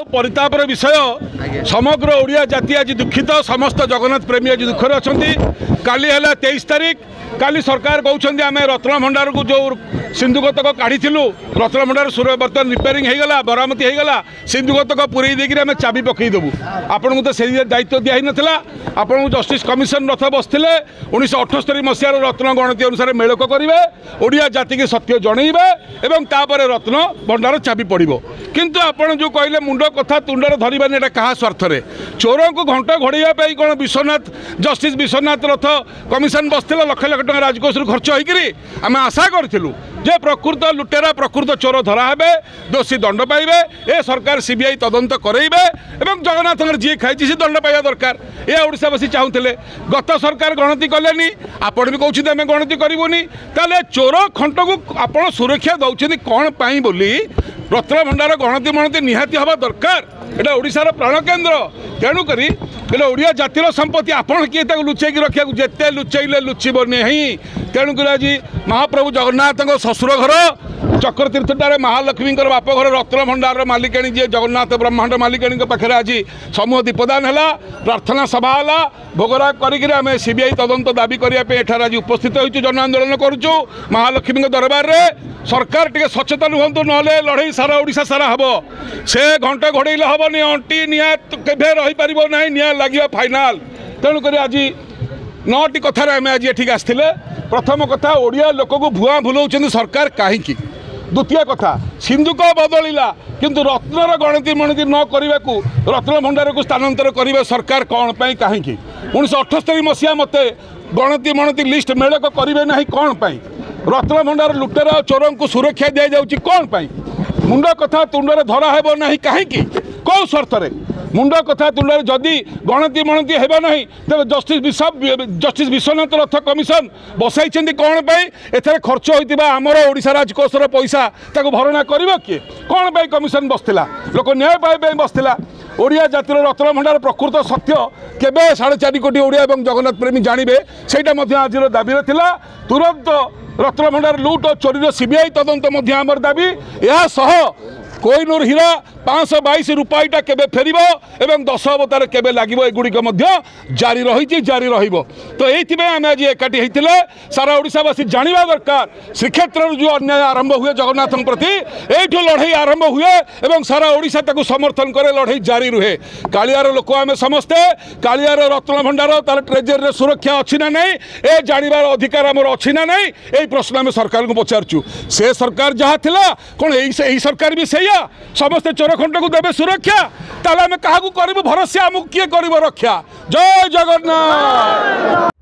परितापर विषय समग्र ओडिया जाति आज दुखित समस्त जगन्नाथ प्रेमी आज दुखरे अच्छा काली है 23 तारीख काली सरकार कहते आम रत्न भंडार को जो सिंधुगतक काढ़ीलु रत्न भंडार बर्तमान रिपेयरिंग होगा बरामती होगा सिंधुगतक पूरे देकर आम चाबी पकईदेवु आपन को तो से दायित्व दिया नाला आपन को जस्टिस कमिशन रथ बसते 1978 मसीहार रत्न गणति अनुसार मेलक करेंगे ओडिया जाति की सत्य जनइबे एवं तापर रत्न भंडार चाबी पड़ो किंतु आपन जो कहले मुंड कथा तुंडर धरवानी एटा क्या स्वार्थ चोर को घंट घोड़ाई कौन विश्वनाथ जस्टिस विश्वनाथ रथ कमिशन बसला लक्ष लक्ष टका राजकोष खर्च होकर आम आशा करूँ जे प्रकृत लुटेरा प्रकृत चोर धरा हे दोषी दंड पाइबे ए सरकार सीबीआई तदंत करेबे एवं जगन्नाथ जी खाई सी दंड पाइबा दरकार ये ओडिशावासी चाहूले गत सरकार गणति कले आपण भी कहते आम गणति करूनी ताले चोर खंट को आप सुरक्षा दौरान कौन पाई बोली रत्न भंडार गणति मणति निहाती हवा दरकार एटा ओडिशार प्राण केन्द्र तेणुक ओडिया जातिर संपत्ति आपण किए लुचेक रखा जिते लुचेले लुचब नहीं तेणुक आज महाप्रभु जगन्नाथ ससुर घर चक्रतीर्थटार महालक्ष्मी बाप घर रत्न भंडार मालिकाणी जी जगन्नाथ ब्रह्मांड मालिकाणी पाखे आज समूह दीपदान है प्रार्थना सभा है भोगराग करें सीबीआई तदंत दाबी करने आज उपस्थित हो जन आंदोलन करुचु महालक्ष्मी दरबार में सरकार टे सचेतन हूँ ना लड़ई सारा ओडिशा सारा हम से घंटे घोड़े हेनी अंटी निआ केवे रहीपर ना निआ लगे फाइनाल तेणुक आज 9टी कथार आम आज ये आसते प्रथम कथा ओडिया लोक को भुआ भुलाऊँ सरकार कहीं द्वितीय कथा सिंधुक बदलिला किंतु रत्नर गणति मणति न करने को रत्न भंडार को स्थानांतर करेंगे सरकार कौन पाई कहीं 1978 मसीहा मत गणति मणति लिस्ट मेलक करेंगे ना कौन पाई रत्न भंडार लुटेरा चोर को सुरक्षा दी जाऊँगी कौन पाई मुंड कथा तुंडे धरा हे ना कहीं कौ स्वार्थ मुंड कथा तुंडे जदि गणति मणति हे ना तेज जस्टिस विश्वनाथ रथ कमिशन बसाई कौन पाई एथरे खर्च होता आमर ओडिशा राजकोषर पैसा ताको भरणा कर किए कौन पाई कमिशन बसला लोक न्याय पाई बसला ओडिया जातिर रत्न भंडार प्रकृत सत्य केबे 4.5 कोटी ओडिया और जगन्नाथ प्रेमी जानवे से आज दाबी था तुरंत रत्न भंडार लुट और चोरी सीबीआई तदंत आमर दाबी यह कोहिनूर हीरा 522 रुपईटा केबे फेरिबो एवं 10 अवतार केबे लागिबो एगुड़िक जारी रही जारी रहिबो तो ये आम आज एकाठी होते सारा ओडिशावासी जानिबा दरकार श्रीक्षेत्र जो अन्याय आरंभ हुए जगन्नाथ प्रति ये लड़ई आरंभ हुए एवं सारा ओडिशा ताको समर्थन करे लड़ई जारी रुहे कालियार लोक आम समस्ते कालियार रत्न भंडार तार ट्रेजरी सुरक्षा अच्छी ना नहीं ए जानिबार अधिकार आमर अच्छी ना नहीं यही प्रश्न आम सरकार को पचारचु से सरकार जहाँ थिला कौन यही सरकार भी सही समस्ते चोर खंड को देवे सुरक्षा ताले आम क्या भरोसा आमको किए कर रक्षा जय जगन्नाथ।